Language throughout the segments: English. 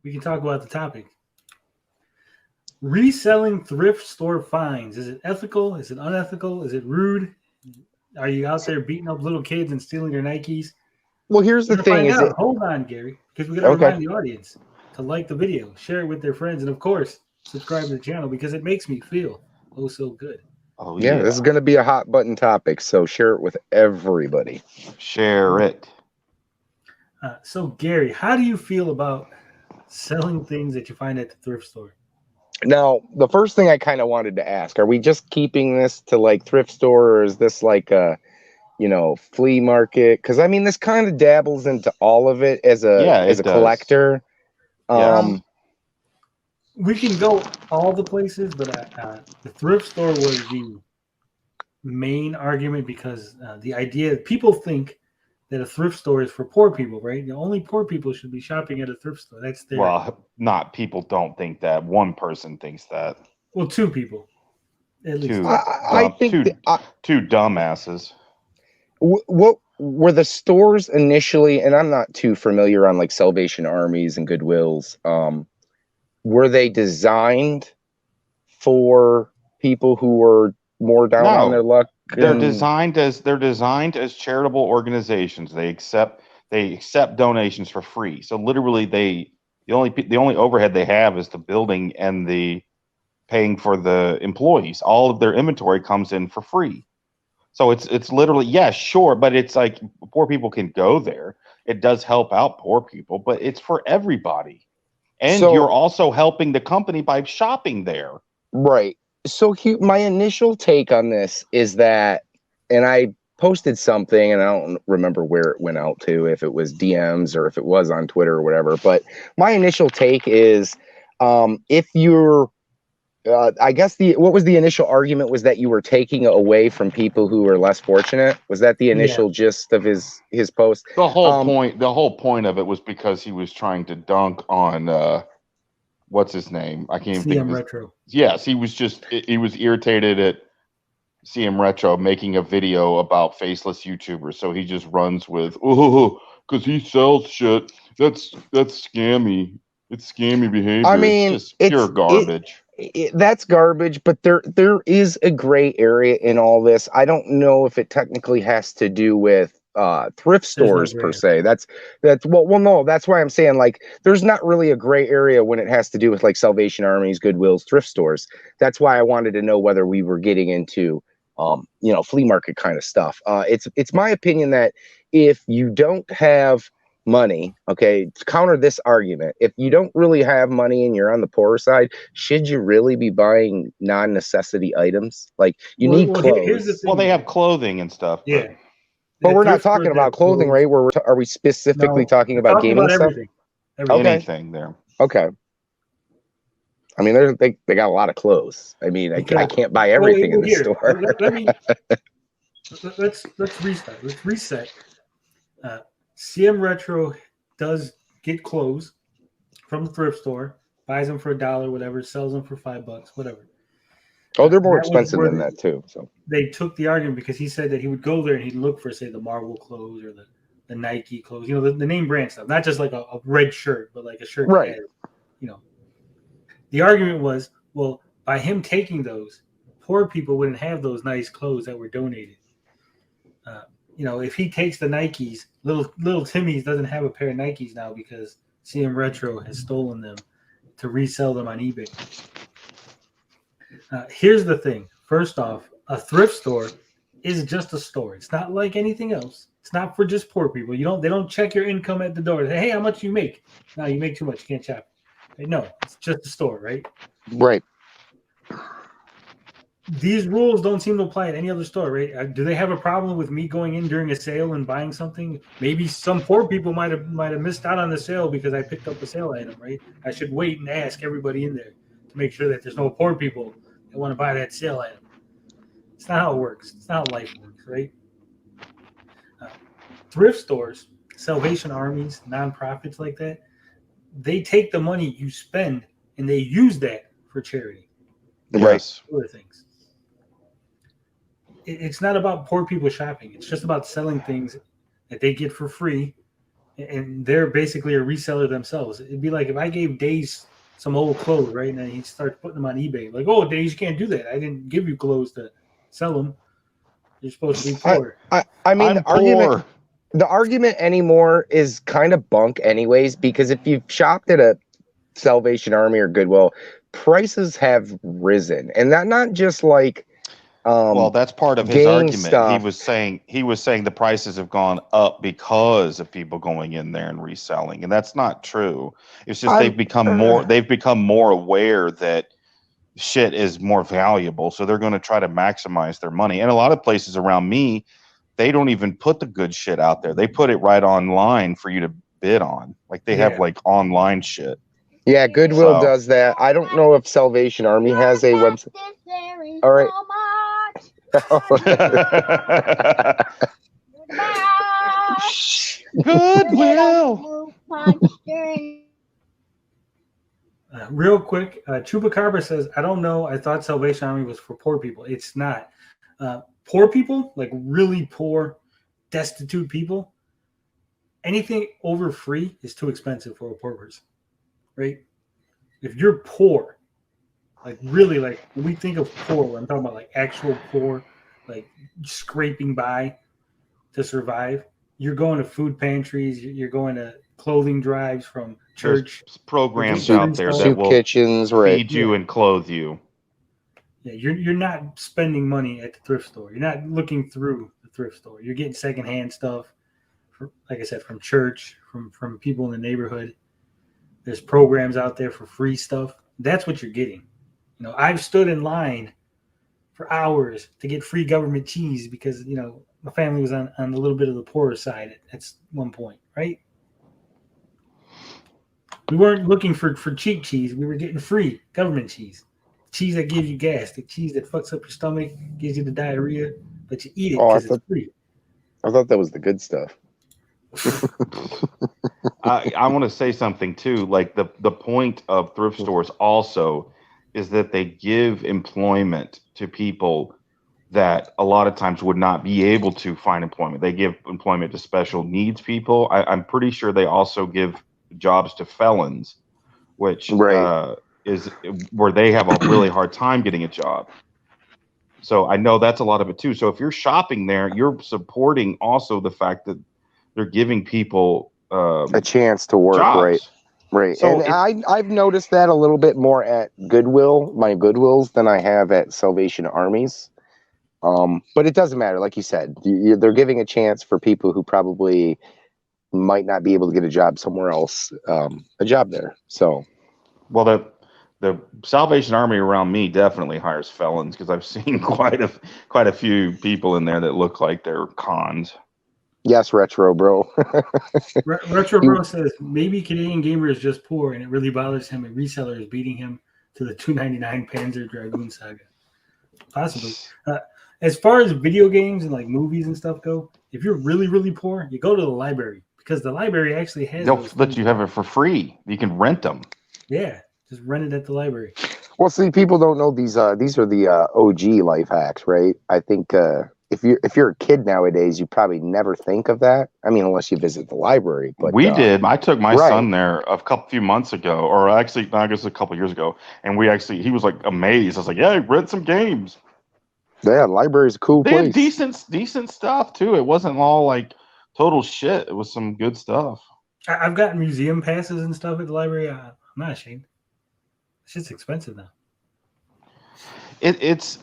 we can talk about the topic. Reselling thrift store finds. Is it ethical? Is it unethical? Is it rude? Are you out there beating up little kids and stealing their Nikes? Well, here's the thing: is it? Hold on, Gary, because we got to remind the audience to like the video, share it with their friends, and of course, subscribe to the channel because it makes me feel oh so good. Oh yeah, this is going to be a hot button topic, so share it with everybody. Share it. So, Gary, how do you feel about selling things that you find at the thrift store? Now, the first thing I kind of wanted to ask: are we just keeping this to like thrift store, or is this like a flea market? Because I mean, this kind of dabbles into all of it as a collector. We can go all the places, but the thrift store was the main argument because the idea people think that a thrift store is for poor people, right? The only poor people should be shopping at a thrift store. That's their. Well, not people don't think that. One person thinks that. Well, two people. At least. I think two dumbasses. What were the stores initially? And I'm not too familiar on like Salvation Armies and Goodwills. Were they designed for people who were more down on their luck? They're designed as charitable organizations. They accept donations for free. So literally, the only overhead they have is the building and the paying for the employees. All of their inventory comes in for free. So it's literally, sure, but it's like poor people can go there. It does help out poor people, but it's for everybody. And you're also helping the company by shopping there. Right. So my initial take on this is that, and I posted something, and I don't remember where it went out to, if it was DMs or if it was on Twitter or whatever, but my initial take is if you're, I guess what was the initial argument was that you were taking away from people who are less fortunate. Was that the initial gist of his post? The whole point of it was because he was trying to dunk on what's his name? I can't even think of his. Retro. Yes, he was irritated at CM Retro making a video about faceless YouTubers, so he just runs with because he sells shit. That's scammy. It's scammy behavior. I mean, it's just pure garbage. That's garbage, but there is a gray area in all this. I don't know if it technically has to do with thrift stores per se. That's no, that's why I'm saying like there's not really a gray area when it has to do with like Salvation Armies, Goodwills, thrift stores. That's why I wanted to know whether we were getting into flea market kind of stuff. It's my opinion that if you don't have money, okay, to counter this argument, if you don't really have money and you're on the poorer side, should you really be buying non-necessity items? Like you need clothes. They have clothing and stuff. Yeah. But we're not talking about clothing, right? Are we specifically talking about gaming stuff? Anything there. Okay. I mean, they got a lot of clothes. I mean, I can't buy everything in the store. Let's restart. Let's reset. CM Retro does get clothes from the thrift store, buys them for $1, whatever, sells them for $5, whatever. Oh, they're more expensive than that too. So they took the argument because he said that he would go there and he'd look for, say, the Marvel clothes or the Nike clothes, the name brand stuff, not just like a red shirt, but like a shirt that has, The argument was, well, by him taking those, poor people wouldn't have those nice clothes that were donated. If he takes the Nikes, little Timmy's doesn't have a pair of Nikes now because CM Retro has stolen them to resell them on eBay. Here's the thing. First off, a thrift store is just a store. It's not like anything else. It's not for just poor people. They don't check your income at the door. They say, hey, how much do you make? No, you make too much. You can't shop. No, it's just a store, right? Right. These rules don't seem to apply at any other store, right? Do they have a problem with me going in during a sale and buying something? Maybe some poor people might have missed out on the sale because I picked up a sale item, right? I should wait and ask everybody in there to make sure that there's no poor people that want to buy that sale item. It's not how it works. It's not how life works, right? Thrift stores, Salvation Armies, nonprofits like that, they take the money you spend and they use that for charity. Yes. Other things. It's not about poor people shopping. It's just about selling things that they get for free and they're basically a reseller themselves. It'd be like if I gave Days some old clothes, right, and then he starts putting them on eBay. Like, oh, Days, you can't do that. I didn't give you clothes to sell them. You're supposed to be poor. I mean, I'm the argument anymore is kind of bunk anyways, because if you've shopped at a Salvation Army or Goodwill, prices have risen, and that not just like well, that's part of his argument. He was saying the prices have gone up because of people going in there and reselling, and that's not true. It's just they've become more aware that shit is more valuable, so they're going to try to maximize their money. And a lot of places around me, they don't even put the good shit out there. They put it right online for you to bid on. Like they have like online shit. Yeah, Goodwill does that. I don't know if Salvation Army has a website. All right. Goodwill. Real quick, Chupacabra says, I don't know. I thought Salvation Army was for poor people. It's not. Poor people, like really poor, destitute people, anything over free is too expensive for a poor person, right? If you're poor, like really, like when we think of poor, I'm talking about like actual poor, like scraping by to survive. You're going to food pantries. You're going to clothing drives from church. There's programs out there that will kitchens, feed you and clothe you. Yeah, you're not spending money at the thrift store. You're not looking through the thrift store. You're getting secondhand stuff, like I said, from church, from people in the neighborhood. There's programs out there for free stuff. That's what you're getting. You know, I've stood in line for hours to get free government cheese because, you know, my family was on a little bit of the poorer side at one point, right? We weren't looking for cheap cheese. We were getting free government cheese. Cheese that gives you gas, the cheese that fucks up your stomach, gives you the diarrhea, but you eat it because it's free. I thought that was the good stuff. I want to say something too. Like the point of thrift stores also is that they give employment to people that a lot of times would not be able to find employment. They give employment to special needs people. I'm pretty sure they also give jobs to felons, which is where they have a really hard time getting a job. So I know that's a lot of it too. So if you're shopping there, you're supporting also the fact that they're giving people a chance to work, jobs. Right. So and I've noticed that a little bit more at Goodwill, my Goodwills, than I have at Salvation Armies. But it doesn't matter. Like you said, they're giving a chance for people who probably might not be able to get a job somewhere else, a job there. So, well, the Salvation Army around me definitely hires felons because I've seen quite a few people in there that look like they're cons. Yes, Retro Bro. Retro Bro says maybe Canadian gamer is just poor and it really bothers him and reseller is beating him to the $2.99 Panzer Dragoon saga. Possibly. As far as video games and like movies and stuff go, if you're really, really poor, you go to the library because the library actually has. They'll let you have it for free. You can rent them. Yeah, just rent it at the library. Well, see, people don't know these are the OG life hacks, right? I think if you're a kid nowadays, you probably never think of that. I mean, unless you visit the library. But we did. I took my son there a few months ago, or actually, I guess a couple years ago, and he was like amazed. I was like, "Yeah, I read some games." Yeah, library's a cool place. They had decent stuff too. It wasn't all like total shit. It was some good stuff. I've gotten museum passes and stuff at the library. I'm not ashamed. It's just expensive now. It's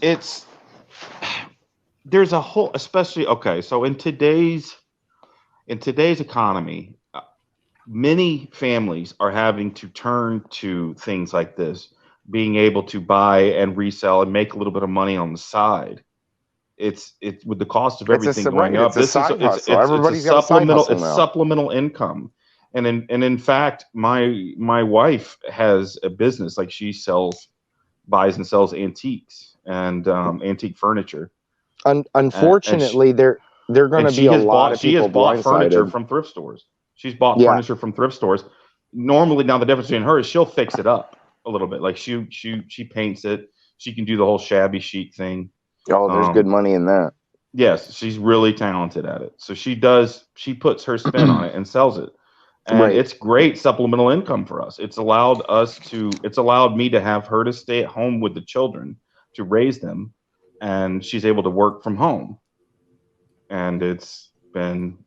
there's a whole, especially so in today's economy, many families are having to turn to things like this, being able to buy and resell and make a little bit of money on the side. It's with the cost of everything going up. It's supplemental income. And in fact, my wife has a business, like she buys and sells antiques and antique furniture. Unfortunately, they're going to be a lot of people. She has bought furniture from thrift stores. She's bought furniture from thrift stores. Normally, now the difference between her is she'll fix it up a little bit. Like she paints it. She can do the whole shabby chic thing. Oh, there's good money in that. Yes, she's really talented at it. So she puts her spin on it and sells it. And it's great supplemental income for us. It's allowed me to have her to stay at home with the children to raise them, and she's able to work from home. And it's been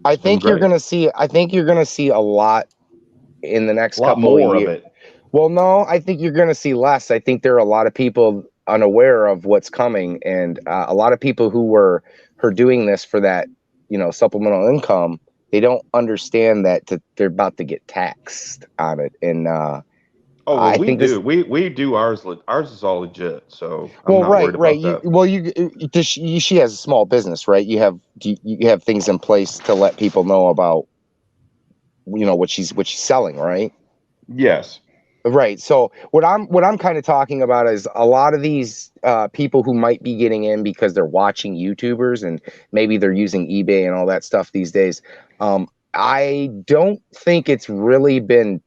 I think you're going to see a lot in the next couple of years. Of it. Well, no, I think you're going to see less. I think there are a lot of people unaware of what's coming, and a lot of people who are doing this for that, supplemental income. They don't understand that they're about to get taxed on it, and we do. We do ours. Ours is all legit, so I'm not worried about that. She has a small business, right? You have things in place to let people know about, what she's selling, right? Yes. Right. So what I'm kind of talking about is a lot of these people who might be getting in because they're watching YouTubers and maybe they're using eBay and all that stuff these days. I don't think it's really been.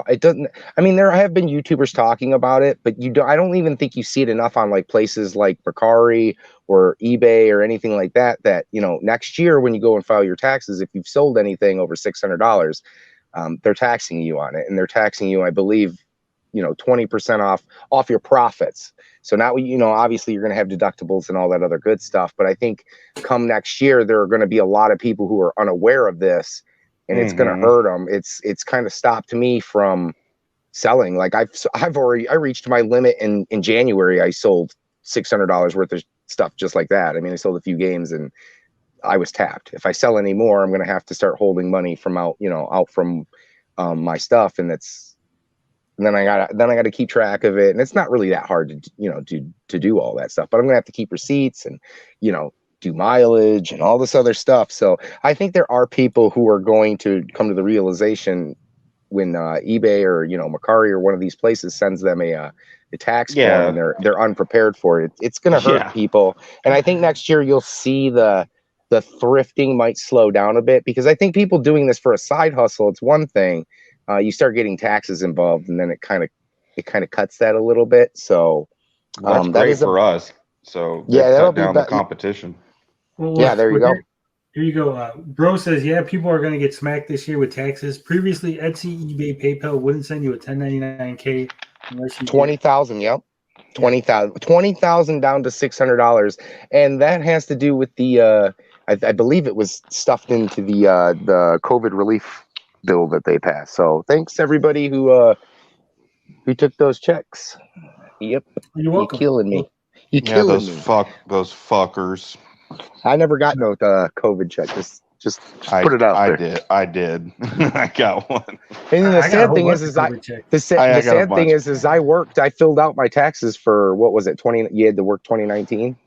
It doesn't. I mean, there have been YouTubers talking about it, but I don't even think you see it enough on like places like Mercari or eBay or anything like that. That next year when you go and file your taxes, if you've sold anything over $600, they're taxing you on it, and they're taxing you, I believe, 20% off your profits. So now, obviously you're going to have deductibles and all that other good stuff. But I think come next year, there are going to be a lot of people who are unaware of this, and it's going to hurt them. It's kind of stopped me from selling. Like I reached my limit in January. I sold $600 worth of stuff just like that. I mean, I sold a few games and I was tapped. If I sell any more, I'm going to have to start holding money from out from my stuff, and then I gotta keep track of it, and it's not really that hard to do all that stuff. But I'm gonna have to keep receipts and do mileage and all this other stuff. So I think there are people who are going to come to the realization when eBay or Mercari or one of these places sends them a tax form and they're unprepared for it. It's gonna hurt people, and I think next year you'll see the thrifting might slow down a bit, because I think people doing this for a side hustle, it's one thing. You start getting taxes involved, and then it kind of cuts that a little bit. So that's great for us. So that'll cut down the competition. Well, there you go. Here you go. Bro says, people are going to get smacked this year with taxes. Previously, Etsy, eBay, PayPal wouldn't send you a 1099K unless you 20,000. Yep. 20,000 down to $600, and that has to do with the I believe it was stuffed into the COVID relief bill that they passed. So thanks everybody who took those checks. Yep. You're welcome. You're killing me. You're killing me. Those fuckers. I never got no COVID check. Just put it out there. I did. I got one. And the sad thing is I worked. I filled out my taxes for, what was it? You had to work 2019.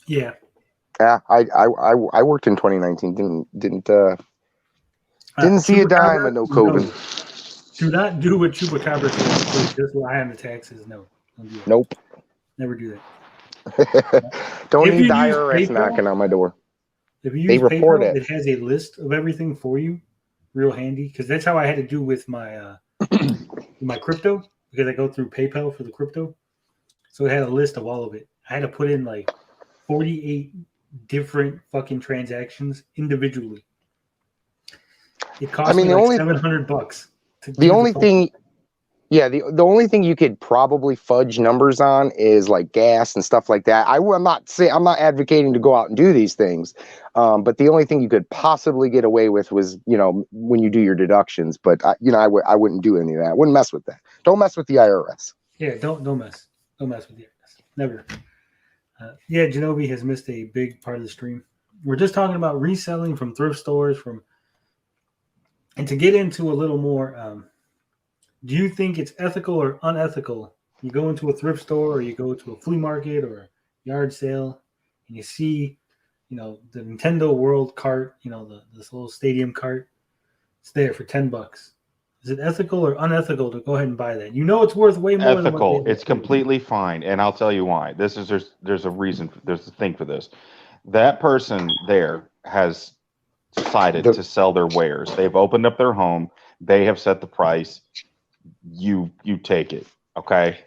Yeah. Yeah, I worked in 2019. Didn't see a dime of no COVID. Do not do what Chupacabra says. Just lie on the taxes. No. Don't do that. Nope. Never do that. Don't need the IRS knocking on my door. If you use PayPal, it has a list of everything for you. Real handy, because that's how I had to do with my my crypto, because I go through PayPal for the crypto. So it had a list of all of it. I had to put in like 48 different fucking transactions individually. It cost me like $700. The only thing you could probably fudge numbers on is like gas and stuff like that. I'm not advocating to go out and do these things, but the only thing you could possibly get away with was when you do your deductions. But I wouldn't do any of that. I wouldn't mess with that. Don't mess with the IRS. Yeah, don't mess with the IRS. Never. Genovi has missed a big part of the stream. We're just talking about reselling from thrift stores, and to get into a little more. Do you think it's ethical or unethical? You go into a thrift store, or you go to a flea market or a yard sale, and you see, the Nintendo World cart, this little stadium cart. It's there for $10. Is it ethical or unethical to go ahead and buy that? It's worth way more. Ethical. It's completely fine, and I'll tell you why. There's a reason. There's a thing for this. That person there has decided to sell their wares. They've opened up their home. They have set the price. You take it. Okay.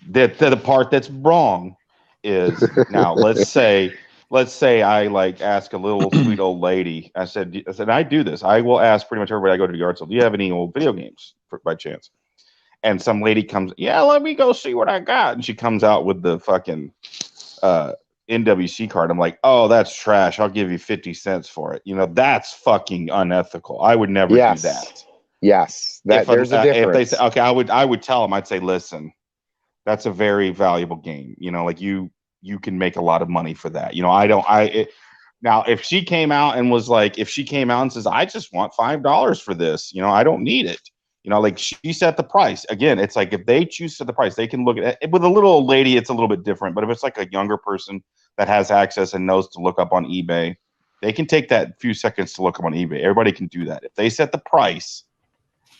The part that's wrong is, now let's say let's say I like ask a little sweet old lady. I said, I do this. I will ask pretty much everybody I go to the yard sale. Do you have any old video games by chance? And some lady comes, yeah, let me go see what I got. And she comes out with the fucking NWC card. I'm like, oh, that's trash. I'll give you 50 cents for it. You know, that's fucking unethical. I would never do that. Yes, there's a difference. If they say, okay, I would tell them. I'd say, listen, that's a very valuable game. You know, like you can make a lot of money for that. You know, now if she came out and says, I just want $5 for this. You know, I don't need it. You know, like she set the price. Again, it's like if they choose to set the price, they can look at it. With a little old lady, it's a little bit different. But if it's like a younger person that has access and knows to look up on eBay, they can take that few seconds to look up on eBay. Everybody can do that. If they set the price,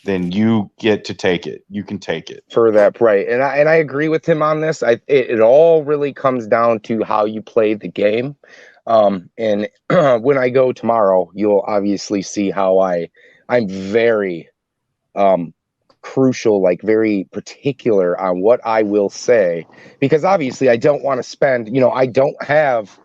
then you get to take it. You can take it for that price. And I agree with him on this. It all really comes down to how you play the game. And when I go tomorrow, you'll obviously see how I'm very crucial, like very particular on what I will say, because obviously I don't want to spend, you know, I don't have,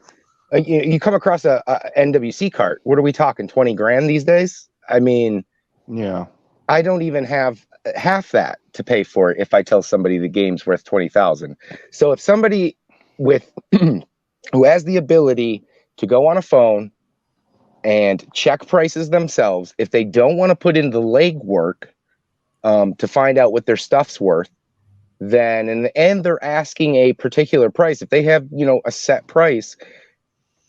you come across a NWC cart. What are we talking? 20 grand these days? I mean, yeah, I don't even have half that to pay for it if I tell somebody the game's worth 20,000. So if somebody with who has the ability to go on a phone and check prices themselves, if they don't want to put in the legwork to find out what their stuff's worth, then in the end they're asking a particular price. If they have, you know, a set price,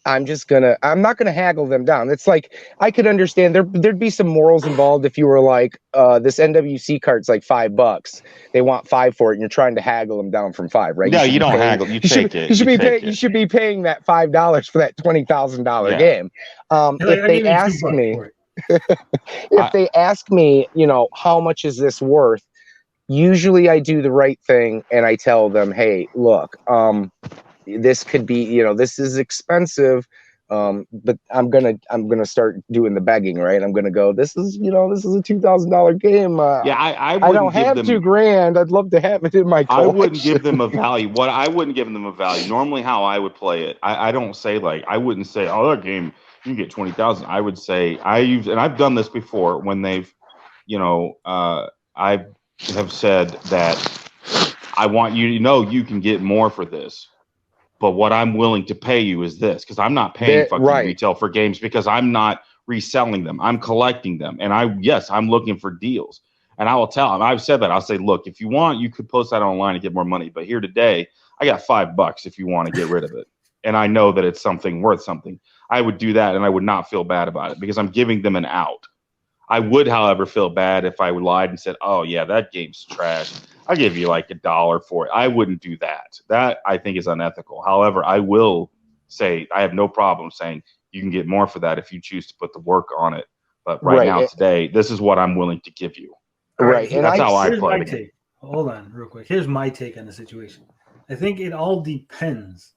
I'm not gonna haggle them down. It's like, I could understand there'd be some morals involved if you were like, this NWC cart's like $5. They want 5 for it, and you're trying to haggle them down from 5, right? No, you don't haggle. You take it. You should be paying that $5 for that $20,000 game. If they ask me, if they ask me, you know, how much is this worth? Usually I do the right thing and I tell them, hey, look, this could be, you know, this is expensive, but I'm gonna start doing the begging, right? I'm gonna go, this is a $2,000 game. I don't have $2,000. I'd love to have it in my collection. I wouldn't give them a value. I wouldn't give them a value. Normally, how I would play it, I don't say like, I wouldn't say, oh, that game you can get 20,000. I would say and I've done this before when they've, you know, I have said that I want you to know you can get more for this. But what I'm willing to pay you is this, because I'm not paying retail for games, because I'm not reselling them. I'm collecting them. And I'm looking for deals. And I will tell them, I've said that. I'll say, look, if you want, you could post that online and get more money. But here today, I got $5 if you want to get rid of it. And I know that it's something worth something. I would do that and I would not feel bad about it because I'm giving them an out. I would, however, feel bad if I lied and said, oh, yeah, that game's trash. I'll give you like $1 for it. I wouldn't do that. That I think is unethical. However, I will say I have no problem saying you can get more for that if you choose to put the work on it. But right now, today, this is what I'm willing to give you. Right. And that's how I play it. Hold on real quick. Here's my take on the situation. I think it all depends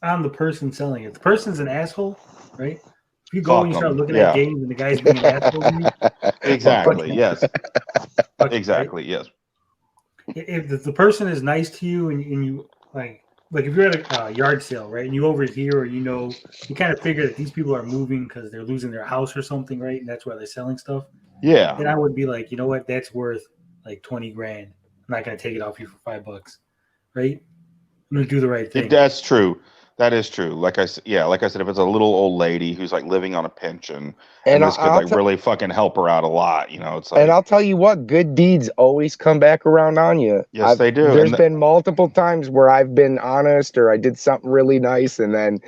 on the person selling it. The person's an asshole, right? If you go and you start looking at games and the guy's being an asshole to you. Exactly, yes. Exactly, yes. If the person is nice to you and you like if you're at a yard sale, right, and you overhear or you kind of figure that these people are moving because they're losing their house or something, right, and that's why they're selling stuff. Yeah. Then I would be like, you know what, that's worth like 20 grand. I'm not gonna take it off you for $5, right? I'm gonna do the right thing. That's true. That is true. Like I said, if it's a little old lady who's like living on a pension, and this could really fucking help her out a lot, you know. It's like, and I'll tell you what, good deeds always come back around on you. Yes, they do. There's been multiple times where I've been honest or I did something really nice, and then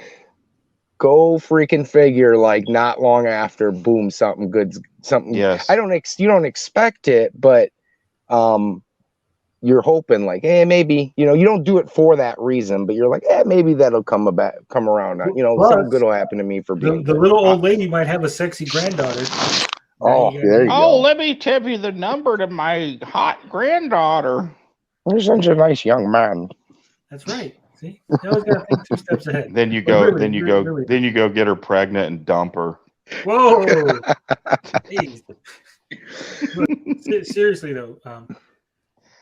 go freaking figure, like not long after, boom, something good, something. Yes. You don't expect it, but you're hoping like, hey, maybe, you know, you don't do it for that reason, but you're like, maybe that'll come around. You know, something good will happen to me for being the little old lady might have a sexy granddaughter. Oh, there you go. Let me tell you the number to my hot granddaughter. You're such a nice young man. That's right. See, you always gotta think 2 steps ahead. Then you go get her pregnant and dump her. Whoa. Look, seriously though,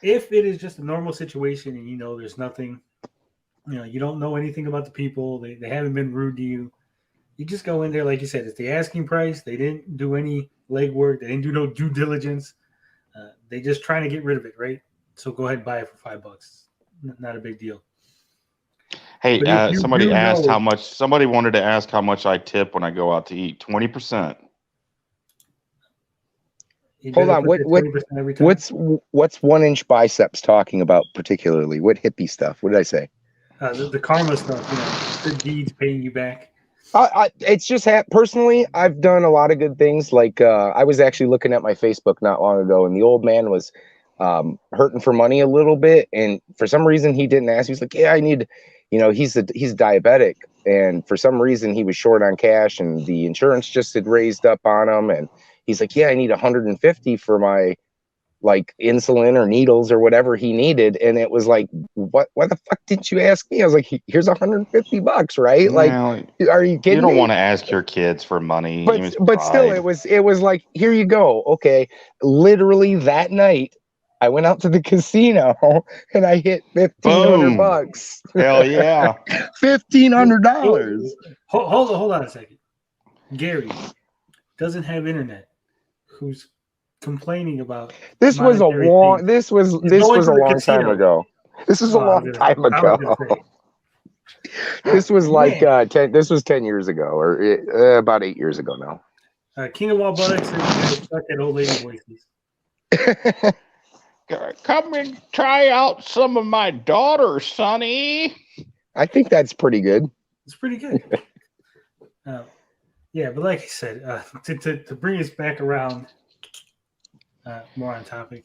if it is just a normal situation and you know there's nothing You don't know anything about the people. They haven't been rude to you. You just go in there, like you said, it's the asking price. They didn't do any legwork. They didn't do no due diligence. They just trying to get rid of it, right? So go ahead and buy it for $5. Not a big deal. Hey, somebody asked how much. Somebody wanted to ask how much I tip when I go out to eat. 20%. Hold on. What's 1 inch biceps talking about particularly? What hippie stuff? What did I say? The karma stuff. Good deeds paying you back. It's just personally, I've done a lot of good things. Like I was actually looking at my Facebook not long ago, and the old man was hurting for money a little bit, and for some reason he didn't ask. He's like, "Yeah, I need," he's diabetic, and for some reason he was short on cash, and the insurance just had raised up on him, and he's like, "Yeah, I need 150 for my like insulin or needles or whatever he needed." And it was like, why the fuck didn't you ask me? I was like, here's $150, right? Like, are you kidding me? You don't want to ask your kids for money. But still, it was like, here you go. Okay. Literally that night, I went out to the casino and I hit $1,500. Hell yeah. $1,500. Hold on a second. Gary doesn't have internet. Who's complaining about this was a long things. This was a long time ago. This is a long time ago. This was like 10 years ago, or about 8 years ago now. King of All Buttocks is stuck at old lady voices. Come and try out some of my daughter, Sonny. I think that's pretty good. It's pretty good. Yeah, but like I said, to bring us back around, more on topic,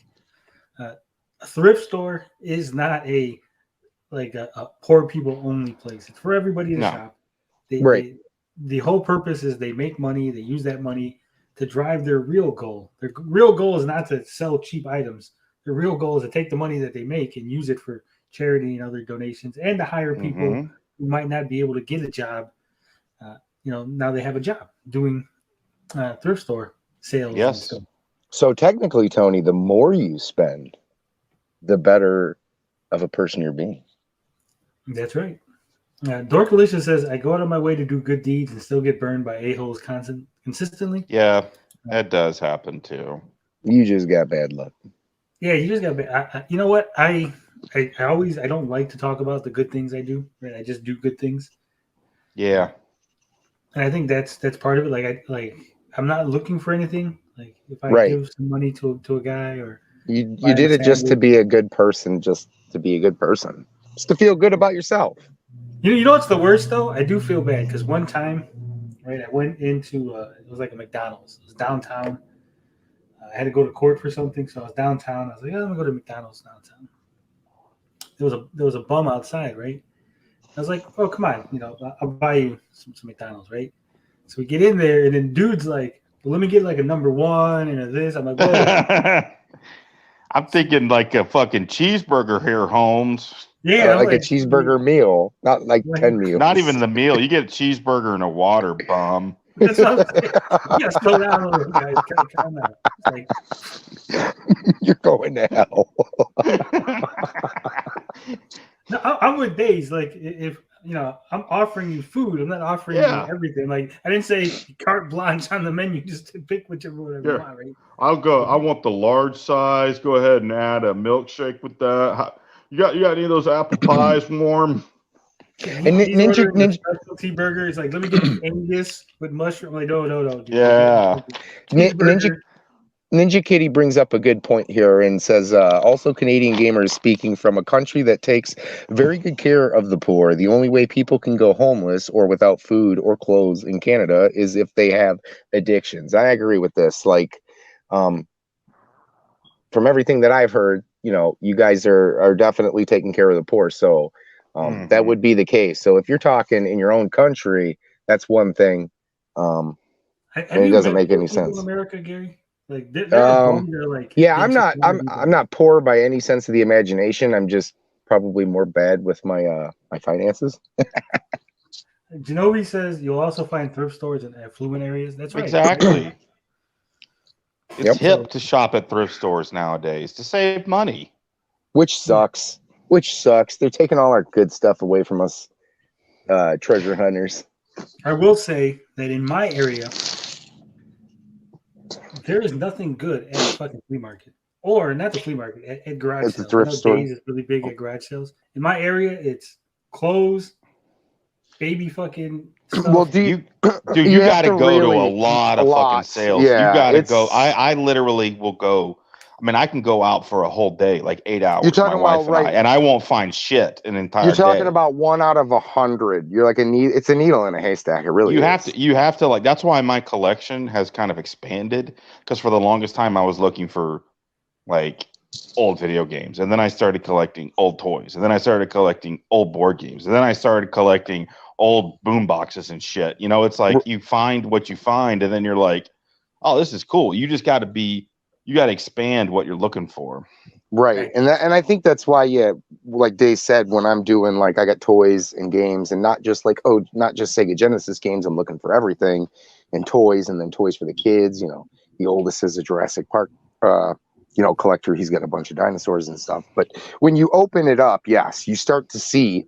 a thrift store is not a poor people only place. It's for everybody to shop. The whole purpose is they make money. They use that money to drive their real goal. Their real goal is not to sell cheap items. Their real goal is to take the money that they make and use it for charity and other donations, and to hire people who might not be able to get a job. Now they have a job doing thrift store sales. Yes. So technically, Tony, the more you spend, the better of a person you're being. That's right. Dorkalicious says, I go out of my way to do good deeds and still get burned by a-holes consistently. Yeah, that does happen too. You just got bad luck. Yeah, you just got bad. You know what? I don't like to talk about the good things I do. Right? I just do good things. Yeah. And I think that's part of it. I'm not looking for anything. Like if I give some money to a guy, or you did it just to be a good person, just to to feel good about yourself. You know what's the worst though? I do feel bad because one time, right, I went into it was like a McDonald's. It was downtown. I had to go to court for something, so I was downtown. I was like, I'm gonna go to McDonald's downtown. There was a bum outside, right? I was like, oh, come on, I'll buy you some McDonald's, right? So we get in there, and then dude's like, well, let me get like a number one and a this. I'm like, whoa. I'm thinking like a fucking cheeseburger here, Holmes. Yeah, like a cheeseburger meal, not like 10 meals. Not even the meal. You get a cheeseburger and a water, bum. That's what I'm saying. You gotta slow down a little, guys. Calm out. Like, you're going to hell. No, I'm with Days. Like, if I'm offering you food, I'm not offering you everything. Like, I didn't say carte blanche on the menu, just to pick whatever you want, right? I want the large size. Go ahead and add a milkshake with that. You got any of those apple pies warm? And Ninja specialty burger is like, let me get Angus with mushroom. I'm like, no. Dude. Yeah. Ninja Kitty brings up a good point here and says, also Canadian gamers speaking from a country that takes very good care of the poor. The only way people can go homeless or without food or clothes in Canada is if they have addictions. I agree with this. Like, from everything that I've heard, you guys are definitely taking care of the poor. So that would be the case. So if you're talking in your own country, that's one thing. And it doesn't make any sense. In America, Gary? Like, I'm not poor by any sense of the imagination. I'm just probably more bad with my my finances. Genovi says you'll also find thrift stores in affluent areas. That's right. Exactly. It's hip to shop at thrift stores nowadays to save money. Which sucks. Which sucks. They're taking all our good stuff away from us, treasure hunters. I will say that in my area, there is nothing good at the fucking flea market. Or not the flea market, at garage At the sales. thrift store. Days is really big at garage sales. In my area, it's clothes, baby fucking stuff. Well, dude, you got to go to a lot of fucking sales. Yeah, you got to go. I literally will go. I mean, I can go out for a whole day, like 8 hours. You're talking my wife about, and I won't find shit an entire day. You're talking about 1 out of 100. You're like it's a needle in a haystack. It really is. You have to like. That's why my collection has kind of expanded, because for the longest time I was looking for like old video games, and then I started collecting old toys, and then I started collecting old board games, and then I started collecting old boom boxes and shit. You know, it's like you find what you find, and then you're like, oh, this is cool. You just got to expand what you're looking for. Right. And I think that's why, like Dave said, when I'm doing, like, I got toys and games, and not just Sega Genesis games, I'm looking for everything, and toys, and then toys for the kids. You know, the oldest is a Jurassic Park, collector. He's got a bunch of dinosaurs and stuff. But when you open it up, yes, you start to see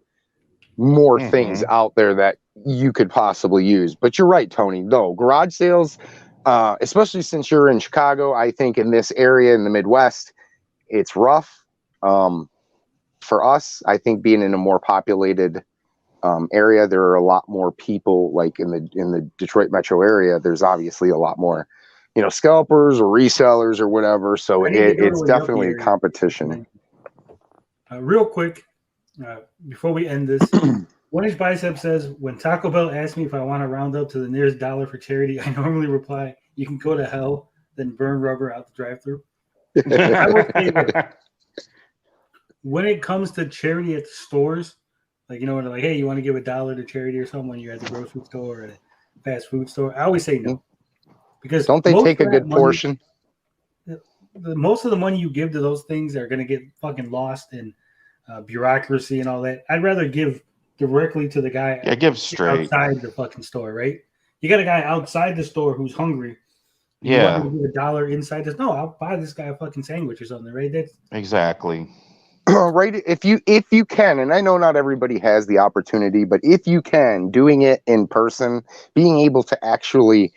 more things out there that you could possibly use. But you're right, Tony. No, garage sales, especially since you're in Chicago, I think in this area in the Midwest, it's rough. For us, I think being in a more populated area, there are a lot more people. Like in the Detroit metro area, there's obviously a lot more, scalpers or resellers or whatever. So it's definitely a competition. Real quick, before we end this, One Inch Bicep says, when Taco Bell asks me if I want to round up to the nearest dollar for charity, I normally reply, you can go to hell, then burn rubber out the drive-thru. I will say that when it comes to charity at the stores, like, when they're like, hey, you want to give $1 to charity or something when you're at the grocery store or a fast food store, I always say no. Because don't they take a good portion? Most of the money you give to those things are going to get fucking lost in bureaucracy and all that. I'd rather give directly to the guy give straight outside the fucking store, right? You got a guy outside the store who's hungry. Yeah. You want to give $1 inside this? No, I'll buy this guy a fucking sandwich or something, right? That's exactly. Right. If you can, and I know not everybody has the opportunity, but if you can, doing it in person, being able to actually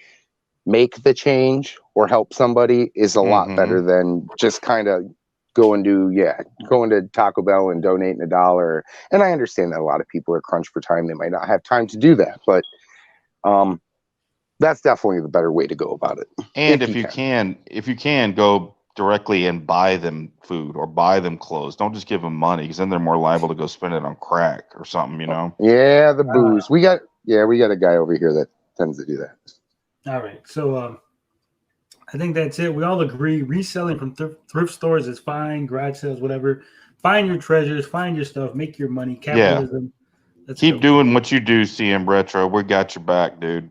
make the change or help somebody is a lot better than just kind of going to Taco Bell and donating $1. And I understand that a lot of people are crunched for time. They might not have time to do that, but that's definitely the better way to go about it. And if you can go directly and buy them food or buy them clothes, don't just give them money, because then they're more liable to go spend it on crack or something, Yeah, the booze. We got a guy over here that tends to do that. All right. So I think that's it. We all agree reselling from thrift stores is fine, garage sales, whatever. Find your treasures, find your stuff, make your money. Capitalism. Keep doing what you do, CM Retro. We got your back, dude.